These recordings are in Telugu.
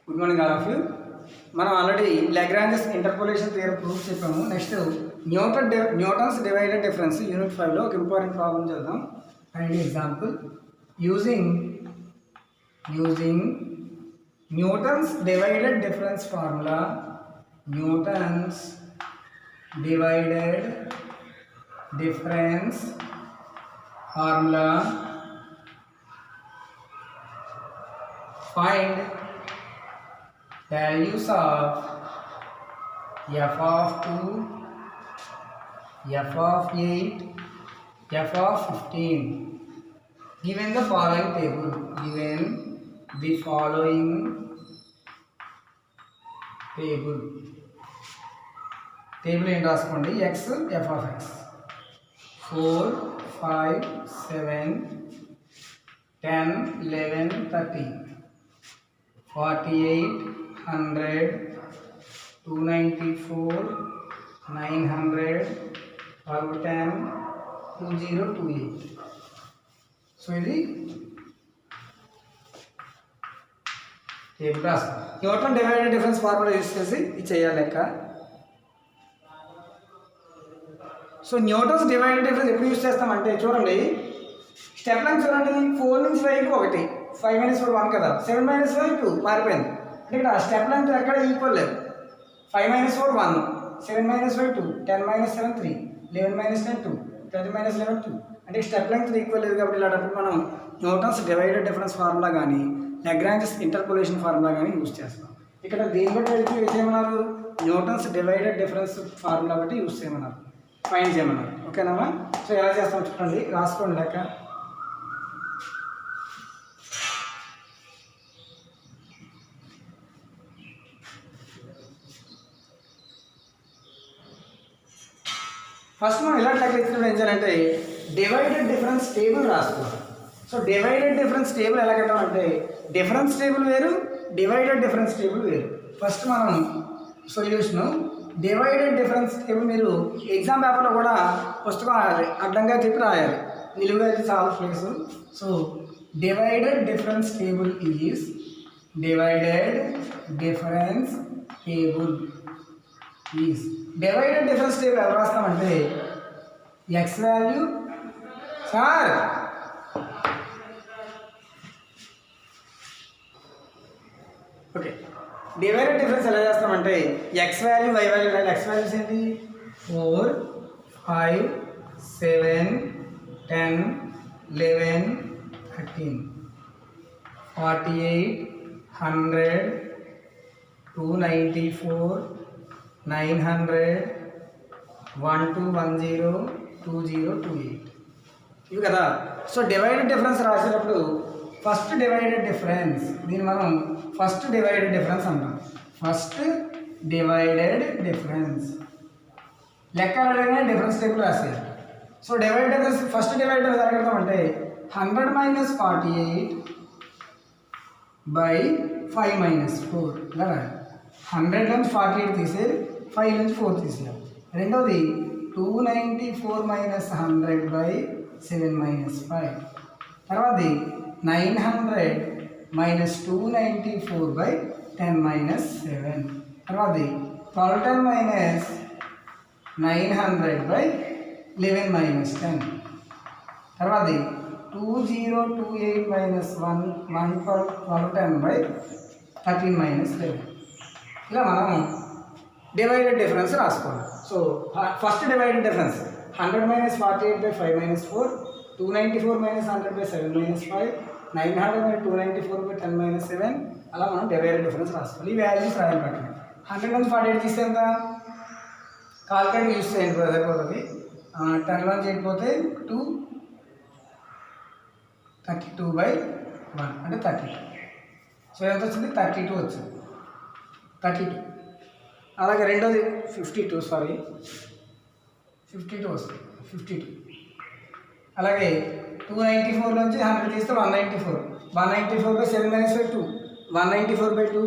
Good morning all of you. మనం already Lagrange's interpolation theory proof చెప్పాము. Next Newton's divided difference unit 5లో ఒక ఇంపార్టెంట్ ప్రాబ్లం చేద్దాం. And example using Newton's divided difference formula, Newton's divided difference formula, find values of f of 2, f of 8, f of 15 given the following table. Table ఏంటి రాసుకోండి. x f of x 4 5 7 10 11 13 48 100 294 900 1210 2028. So ఇది టేబుల్ రాస్తాం. Newton divided difference formula use చేసి ఇది చేయాలి లెక్క. సో న్యూటన్స్ డివైడెడ్ డిఫరెన్స్ ఎప్పుడు యూస్ చేస్తామంటే చూడండి, స్టెప్ లైన్ చూడండి. 4 నుంచి 5కి 1, 5 - 4 1 కదా, 7 - 5 2 మారిపోయింది. అంటే ఇక్కడ స్టెప్ లెంత్ ఎక్కడ ఈక్వల్ లేదు. 5 - 4 1, 7 - 5 2, 10 - 7 3, 11 - 10 2, 30 - 11 2. అంటే స్టెప్ లెంత్ ఈక్వల్ లేదు కాబట్టి ఇలాంటప్పుడు మనం న్యూటన్స్ డివైడెడ్ డిఫరెన్స్ ఫార్ములా కానీ లాగ్రాంజెస్ ఇంటర్పోలేషన్ ఫార్ములా కానీ యూజ్ చేస్తాం. ఇక్కడ దేని బట్టి యూజ్ చేయమన్నారు? న్యూటన్స్ డివైడెడ్ డిఫరెన్స్ ఫార్ములా బట్టి యూజ్ చేయమన్నారు, ఫైండ్ చేయమన్నారు. ఓకేనా? సో ఎలా చేస్తాం చూడండి, రాసుకోండి లెక్క. ఫస్ట్ మనం ఇలాంటి లెక్క ఇచ్చినప్పుడు ఏం చేయాలంటే డివైడెడ్ డిఫరెన్స్ టేబుల్ రాసుకోవాలి. సో డివైడెడ్ డిఫరెన్స్ టేబుల్ ఎలా కట్టామంటే డిఫరెన్స్ టేబుల్ వేరు, డివైడెడ్ డిఫరెన్స్ టేబుల్ వేరు. ఫస్ట్ మనం సొల్యూషను డివైడెడ్ డిఫరెన్స్ టేబుల్ మీరు ఎగ్జామ్ పేపర్లో కూడా పుస్తకం అడ్డంగా చెప్పి రాయాలి, నిలువుగా అయితే చాలా place. So divided difference table is divided difference table is divided difference table ఎలా రాస్తామంటే X value sir okay divided difference ఎలా చేస్తామంటే ఎక్స్ వాల్యూ వై వాల్యూ రాయాలి. ఎక్స్ వాల్యూస్ ఏంటి? 4 5 7 10 11 13 48 100 294 900 1210 2028 ఇవి కదా. సో డివైడెడ్ డిఫరెన్స్ రాసేటప్పుడు ఫస్ట్ డివైడెడ్ డిఫరెన్స్, దీన్ని మనం ఫస్ట్ డివైడెడ్ డిఫరెన్స్ అంటాం. ఫస్ట్ డివైడెడ్ డిఫరెన్స్ లెక్క అడగగానే డిఫరెన్స్ టేబుల్ రాసేయాలి. So divided difference first divided ఎలా కడతామంటే 100 - 48 / 5 - 4 ఇలా రాయాలి. 100 నుంచి 48 తీసేది, 5 నుంచి 4 తీసేయాలి. రెండోది 294 - 100 / 7 - 5. తర్వాతది 900 - 294 / 10 - 7. తర్వాతది 1210 - 900 / 11 - 10. తర్వాతది 2028 - 1210 / 13 - 11. ఇలా మనం డివైడెడ్ డిఫరెన్స్ రాసుకోవాలి. So first divided difference 100 - 48 / 5 - 4, 294 - 100 / 7 - 5, 900 - 294 / 10 - 7. అలా మనం డివైడెడ్ డిఫరెన్స్ రాసుకోవాలి. ఈ వాల్యూస్ రాయాలి పక్కన. 100 నుంచి 48 తీస్తే ఎంత? కాల్కులేటర్ యూస్ చేయండి, సరిపోతుంది. 10 నుంచి చేయకపోతే 2 32/1 అంటే 32. సో ఎంత వచ్చింది? 32 వచ్చింది. 32. అలాగే రెండోది 52 వస్తుంది, 52. అలాగే 294 నుంచి 100 తీస్తే 194, 194 / 7 - 2, 194/2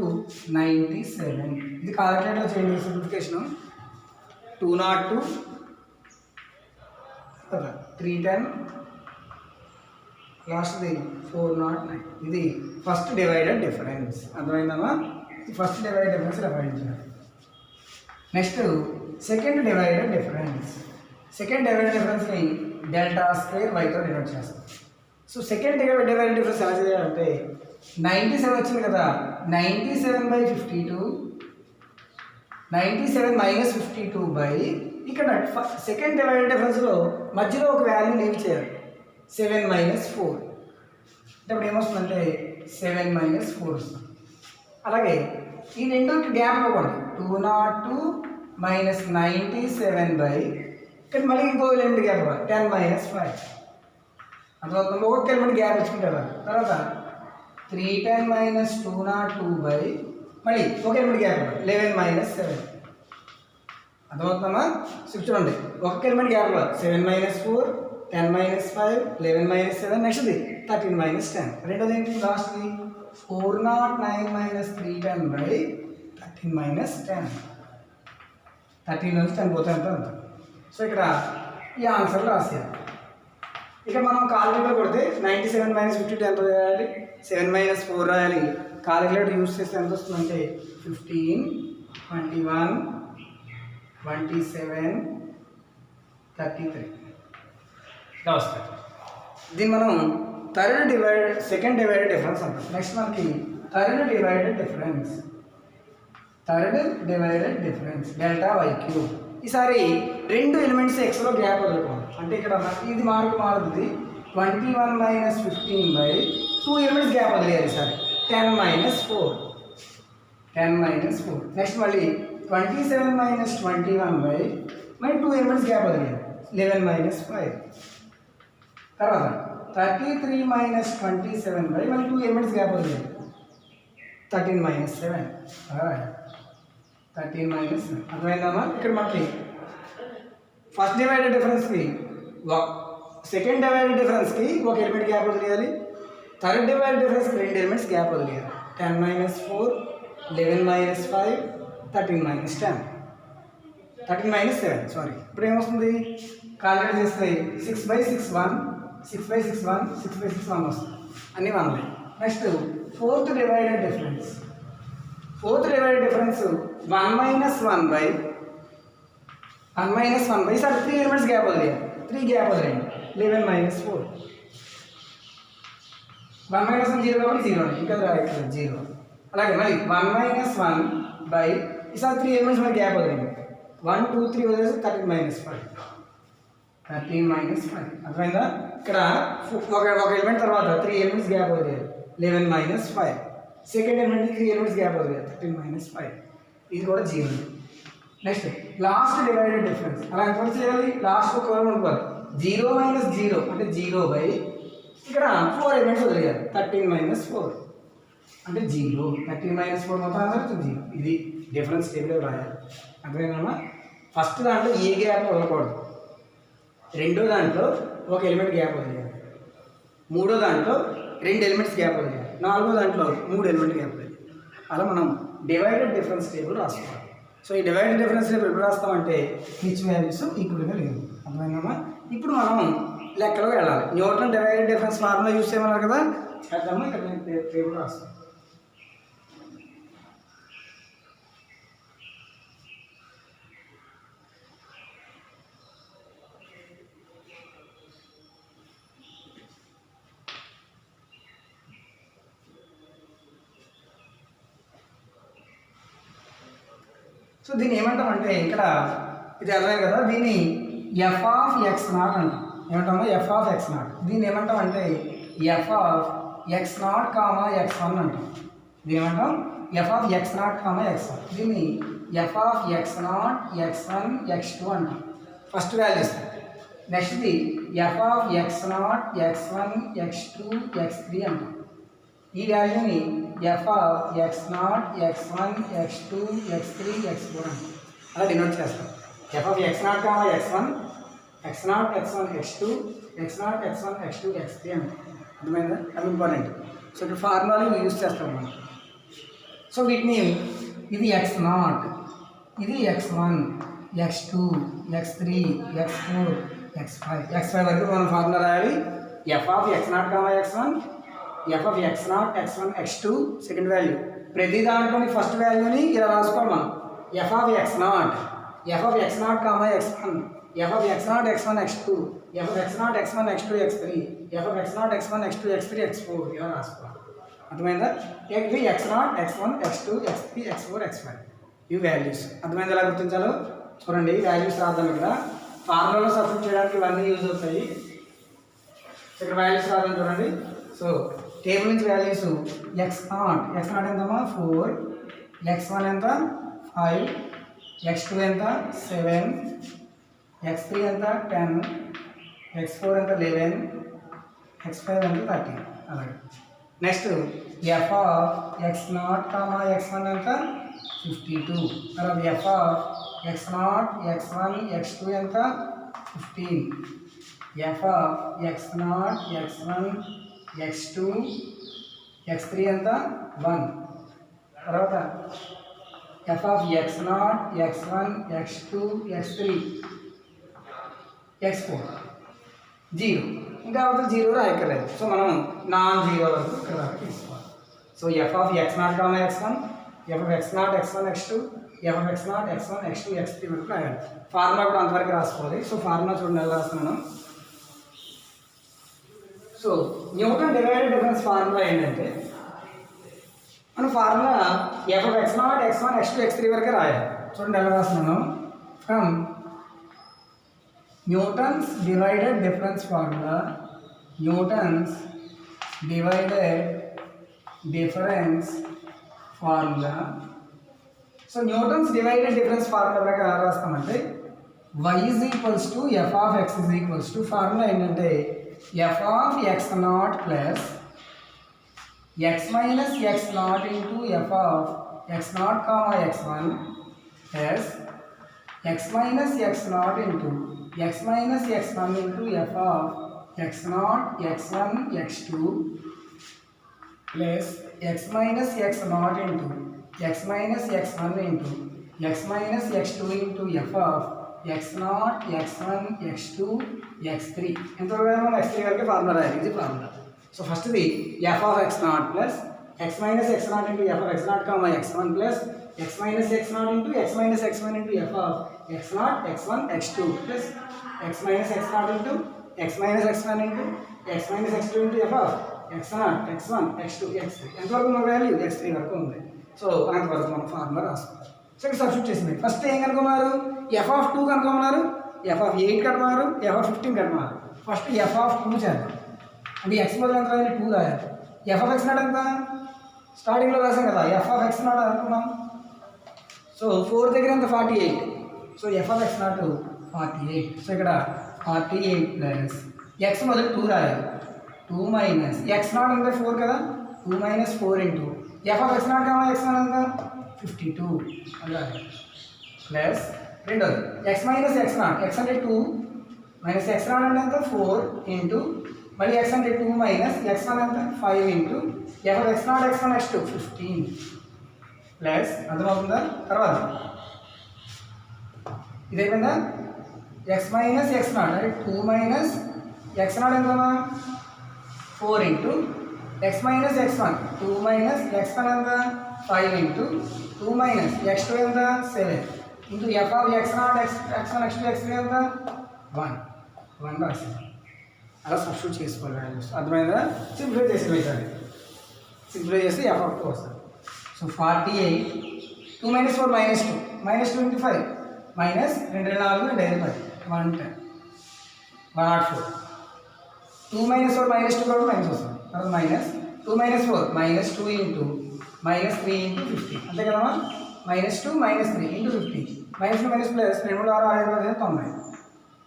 97. ఇది కాలిక్యులేటర్ చేయండి, సింప్లిఫికేషన్. 202 310 లాస్ట్ది 409. ఇది ఫస్ట్ డివైడెడ్ డిఫరెన్స్. అర్థమైందమ్మా? ఫస్ట్ డివైడెడ్ డిఫరెన్స్ ఇలా ఫైండ్ చేయాలి. Next second divided difference. Second divided డిఫరెన్స్ని డెల్టా స్క్వేర్ వైతో డివైడ్ చేస్తాం. సో సెకండ్ డివైడెడ్ డిఫరెన్స్ ఎలా చేయాలంటే 97 వచ్చింది కదా, 97/52, 97 - 52 బై ఇక్కడ సెకండ్ డివైడెడ్ డిఫరెన్స్లో మధ్యలో ఒక వాల్యూ లీవ్ చేయాలి, 7 - 4. అంటే ఇప్పుడు ఏమొస్తుందంటే 7 - 4 వస్తుంది. అలాగే ఈ రెండుకి గ్యాప్ ఇవ్వకూడదు, 202 - 97 బై ఇక్కడ మళ్ళీ ఇంకో ఎలిమెంట్ గ్యాప్ ఇవ్వాలి, 10 - 5. అందులో ఒక ఎలిమెంట్ గ్యాప్ ఇచ్చుకుంటారు. తర్వాత 310 - 202 బై మళ్ళీ ఒక ఎలిమెంట్ గ్యాప్ ఇవ్వాలి, 11 - 7. అర్థమవుతుందమ్మా? చూడండి, ఒక ఎలిమెంట్ గ్యాప్ ఇవ్వాలి, 7 - 4, 10 - 5, 11 - 7. నెక్స్ట్ది 13 - 10. రెండోది ఏంటి లాస్ట్ది 409 - 310 బై 13 - 10. 13 నుంచి 10 పోతే అంత. సో ఇక్కడ ఈ ఆన్సర్ రాసేయాలి. ఇక్కడ మనం కాలిక్యులేటర్ కొడితే 97 - 52 ఎంత రాయాలి, 7 - 4 రాయాలి. కాలిక్యులేటర్ యూజ్ చేస్తే ఎంత వస్తుందంటే 15, 21, 27, 33 ఇలా వస్తుంది. దీన్ని మనం సెకండ్ డివైడెడ్ డిఫరెన్స్ అంటాం. నెక్స్ట్ మనకి third divided difference delta y cube. ఈసారి రెండు ఎలిమెంట్స్ ఎక్స్లో గ్యాప్ వదులుకోవాలి. అంటే ఇక్కడ ఇది మారుతుంది, 21 - 15 బై 2 ఎలిమెంట్స్ గ్యాప్ వదిలేయాలి. ఈసారి 10 - 4. నెక్స్ట్ మళ్ళీ 27 - 21 బై మళ్ళీ 2 ఎలిమెంట్స్ గ్యాప్ వదిలేయాలి, 11 - 5. తర్వాత 33 - 27 బై మళ్ళీ 2 ఎలిమెంట్స్ గ్యాప్ వదిలేయాలి, 13 - 7. 13 - 7 అర్థమైందమ్మా? ఇక్కడ మనకి ఫస్ట్ డివైడెడ్ డిఫరెన్స్కి సెకండ్ డివైడెడ్ డిఫరెన్స్కి ఒక ఎలిమెంట్ గ్యాప్ వదిలేయాలి, థర్డ్ డివైడెడ్ డిఫరెన్స్కి 2 ఎలిమెంట్స్ గ్యాప్ వదిలేయాలి, 10 - 4, 11 - 5, 13 - 10, 13 - 7. సారీ, ఇప్పుడు ఏమొస్తుంది కాలిక్యులేట్ చేస్తే 6/6 1, 6/6 1, 6/6 1 వస్తుంది, అన్నీ 1. Next fourth divided difference 1 - 1 by 1 by sir 3 elements gap వదిలేయాలి, 3 గ్యాప్ వదిలేయండి, 11 - 4. 1 - 1 0 కాబట్టి 0 ఇంకా ఇక్కడ 0. అలాగే మళ్ళీ 1 - 1 బై ఈసారి 3 ఎలిమెంట్స్ మరి గ్యాప్ వదిలేయండి, 1 2 3 వదిలేసి 13 - 5. 13 - 5 అర్థమైందా? ఇక్కడ ఒక ఎలిమెంట్ తర్వాత 3 ఎలిమెంట్స్ గ్యాప్ వదిలేయాలి, 11 - 5. సెకండ్ ఎలిమెంట్ 3 ఎలిమెంట్స్ గ్యాప్ వదిలేయాలి, 13 - 5. ఇది కూడా 0. నెక్స్ట్ లాస్ట్ డివైడెడ్ డిఫరెన్స్ అలా ఎంత చేయాలి, లాస్ట్ ఒక అనుకోవాలి, 0 - 0 అంటే 0 బై ఇక్కడ 4 ఎలిమెంట్స్ వదిలేయాలి, 13 - 4 అంటే 0. 13 - 4 మొత్తం ఆన్సర్ 0. ఇది డిఫరెన్స్ టేబుల్ రాయాలి. అర్థమైందమ్మా? ఫస్ట్ దాంట్లో ఏ గ్యాప్ వదలకూడదు, రెండో దాంట్లో ఒక ఎలిమెంట్ గ్యాప్ వదిలేయాలి, మూడో దాంట్లో 2 ఎలిమెంట్స్ గ్యాప్ వదిలేయాలి, నాలుగో దాంట్లో 3 ఎలిమెంట్ గ్యాప్ వదిలేయాలి. అలా మనం డివైడెడ్ డిఫరెన్స్ టేబుల్ రాసుకోవాలి. సో ఈ డివైడెడ్ డిఫరెన్స్ టేబుల్ ఎప్పుడు రాస్తామంటే హెచ్ వాల్యూస్ ఈక్వల్గా లేదు. అర్థమైందమ్మా? ఇప్పుడు మనం లెక్కలో వెళ్ళాలి. Newton divided difference formula use చేయమన్నారు కదా, చేద్దాము. ఇక్కడ నేను టేబుల్ రాస్తాను. సో దీన్ని ఏమంటామంటే ఇక్కడ ఇది అర్థమైంది కదా, దీన్ని f(x0) అంటాం. ఏమంటామో f(x0). దీన్ని ఏమంటామంటే f(x0, x1) అంటాం. దీన్ని ఏమంటాం f(x0, x1). దీన్ని f(x0, x1, x2) అంటాం. First values. నెక్స్ట్ది f(x0, x1, x2, x3) అంటాం. ఈ వాల్యూని f(x0, x1, x2, x3, x4) అంటాం. అలా డినోట్ చేస్తాం. f(x0, x1, x0, x1, x2, x0, x1, x2, x3) అంటాం. అర్థమైందా? అవి ఇంపార్టెంట్. సో ఇక్కడ ఫార్ములాలు యూజ్ చేస్తాం మనం. సో వీటిని ఇది x0, ఇది x1, x2, x3, x4, x5 వరకు మనం ఫార్ములా రాయాలి. f(x0, x1, F of X not x1 x2 second value. ప్రతి దాంట్లోని ఫస్ట్ వాల్యూని ఇలా రాసుకోవాలి మనం. F of X not comma x1, F of X not x1 x2, F of X not x1 x2 x3, F of X not x1 x2 x3 x4 ఇలా రాసుకోవాలి. అర్థమైందా? ఇవి x0 x1 x2 x3 x4 x5 ఇవి వాల్యూస్. అర్థమైంది ఎలా గుర్తించాలో చూడండి. వాల్యూస్ రాద్దాం. ఇక్కడ ఫార్ములాలో సబ్స్టిట్యూట్ చేయడానికి ఇవన్నీ యూజ్ అవుతాయి. ఇక్కడ వాల్యూస్ రాద్దాం చూడండి. సో టేబుల్ నుంచి వాల్యూస్ x0 ఎంతమ్మా 4, x1 ఎంత 5, x2 ఎంత 7, x3 ఎంత 10, x4 ఎంత 11, x5 ఎంత 13. అలాగే next F of x0 comma x1 ఎంత 52. తర్వాత F of x0 x1 x2 ఎంత 15, F of x0 x1 x2 x3 ఎంత 1. తర్వాత F of x0 x1 x2 x3 x4 0. ఇంకా అవతల 0 రాయక్కర్లేదు. సో మనం నాన్ 0 వరకు ఇక్కడ దాకా తీసుకోవాలి. So F of x0 comma x1, F of x0 x1 x2, F of x0 x1 x2 x3 వరకు రాయాలి. ఫార్ములా కూడా అంతవరకు రాసుకోవాలి. సో ఫార్ములా చూడండి ఎలా రాస్తున్నాను. So Newton divided difference formula ఏంటంటే మన formula F of x0 x1 x2 x3 వరకే రాయాలి. చూడండి ఎలా రాస్తున్నాను. From Newton's divided difference formula, Newton's divided difference formula. So Newton's divided difference formula ప్రకారం ఎలా రాస్తామంటే y is equals to f of x is equals to formula ఏంటంటే f of x0 plus x minus x0 into f of x0 comma x1 plus x minus x0 into x minus x1 into f of x0 x1 x2 plus x minus x0 into x minus x1 into x minus x2 into f of x0 x1 x2 x3. ఎంతవరకు మనం x3 వరకు ఫార్ములా రాయాలి. ఇది ఫార్ములా. సో ఫస్ట్ ఇది f of x0 plus x minus x0 into f of x0 comma x1 plus x minus x0 into x minus x1 into f of x0 x1 x2 plus x minus x0 into x minus x1 into x minus x2 into f of x0 x1 x2 x3. ఎంతవరకు ఉన్న వాల్యూ x3 వరకు ఉంది. సో అంతవరకు మనం ఫార్ములా రాసుకోవాలి. సో ఇక్కడ సబ్స్టిట్యూట్ చేసింది. ఫస్ట్ ఏం కనుక్కున్నారు? ఎఫ్ ఆఫ్ 2 కనుక్కున్నారు, ఎఫ్ ఆఫ్ 8 కనుక్కున్నారు, ఎఫ్ ఆఫ్ 15 కనుక్కున్నారు. ఫస్ట్ ఎఫ్ ఆఫ్ 2 చేద్దాం. అంటే x బదులు ఎంత రాయాలి? 2 రాయాలి. ఎఫ్ ఆఫ్ x0 ఎంత స్టార్టింగ్లో రాసాం కదా. ఎఫ్ ఆఫ్ x0 అనుకున్నాం. సో 4 దగ్గర ఎంత 48. So F of x0 48. So ఇక్కడ 48 ప్లస్ ఎక్స్ మొదలు 2 రాయాలి. 2 మైనస్ x0 అంటే 4 కదా. 2 minus 4 into F of x0 comma x1 ఎంత 52 అలాగే ప్లస్ రెండోది x మైనస్ x0. x అంటే 2 మైనస్ x0 అంటే ఎంత 4 ఇంటూ మళ్ళీ x అంటే 2 మైనస్ x1 ఎంత 5 into F of x0 x1 x2 15 plus అర్థమవుతుందా? తర్వాత ఇదేమైందా x మైనస్ x0 అంటే 2 మైనస్ x0 ఎంతనా 4 into x minus x1 2 minus x1 ఎంత 5 ఇంటూ 2 మైనస్ x2 ఎంత 7 into F of x0 x1 x2 x3 ఎంత 1 రాసింది. అలా సబ్స్టిట్యూట్ చేసుకోవాలి వాల్యూస్. అర్థమైందా? సింప్లిఫై చేసి పెట్టాలి. సింప్లిఫై చేస్తే ఎఫ్ ఆఫ్ 2 వస్తుంది. So 48 2 minus 4 minus 2 minus 25 minus 2 4 2 10 110 104 2 minus 4 minus 2 కూడా మైనస్ వస్తుంది. తర్వాత minus 2 minus 4 minus 2 into minus 3 into 50 అంతే కదమ్మా. Minus 2 minus 3 into 50 minus 2 minus plus 2 6 6 90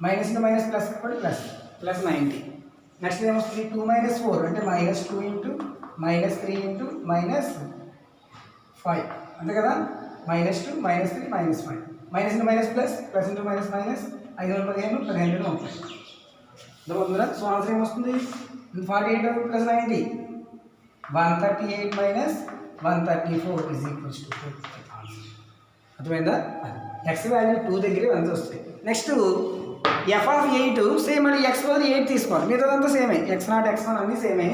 minus into minus plus కాబట్టి ప్లస్ ప్లస్ 90. నెక్స్ట్ ఏమొస్తుంది 2 మైనస్ 4 అంటే minus 2 into minus 3 into minus 5 అంతే కదా. Minus 2 minus 3 minus 5 minus into minus plus plus into minus minus 515 15 30 అర్థమవుతుందా. సో ఆన్సర్ ఏమొస్తుంది 48 plus 90 138 minus 134 is equals to 4. అర్థమైందా? ఎక్స్ వాల్యూ 2 దగ్గరే 1 వస్తాయి. నెక్స్ట్ ఎఫ్ ఆఫ్ 8 సేమ్ మళ్ళీ ఎక్స్ బదులు 8 తీసుకోవాలి, మిగతాదంతా సేమే, x0 x1 అన్నీ సేమే.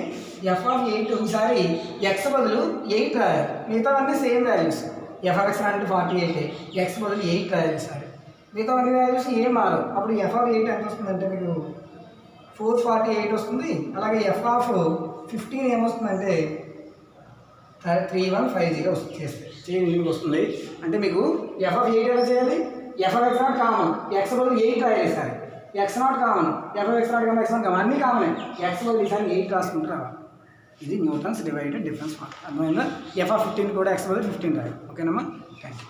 ఎఫ్ ఆఫ్ 8 ఈసారి ఎక్స్ బదులు 8 రాయాలి, మిగతావన్నీ same values. F of x అంటే 48, ఎక్స్ బదులు 8 రాయాలి ఈసారి, మిగతావన్నీ వాల్యూస్ ఏం మారవు. అప్పుడు ఎఫ్ ఆఫ్ 8 ఎంత వస్తుందంటే మీకు 448 వస్తుంది. అలాగే ఎఫ్ ఆఫ్ 15 ఏమొస్తుందంటే 3150 వస్తుంది. చేస్తే వస్తుంది. అంటే మీకు ఎఫ్ ఆఫ్ 8 ఎలా చేయాలి, F of x0 common, X బదులు 8 రాయాలి ఈసారి, x0 common, F of x0 common x1 common అన్నీ కామనే, ఎక్స్ బదులు ఈసారి 8 రాసుకుంటూ రావాలి. ఇది న్యూటన్స్ డివైడెడ్ డిఫరెన్స్ ఫార్ములా. అర్థమైందా? ఎఫ్ ఆఫ్ 15 కూడా ఎక్స్ బదులు 15 రాయాలి. ఓకేనమ్మా? Thank you.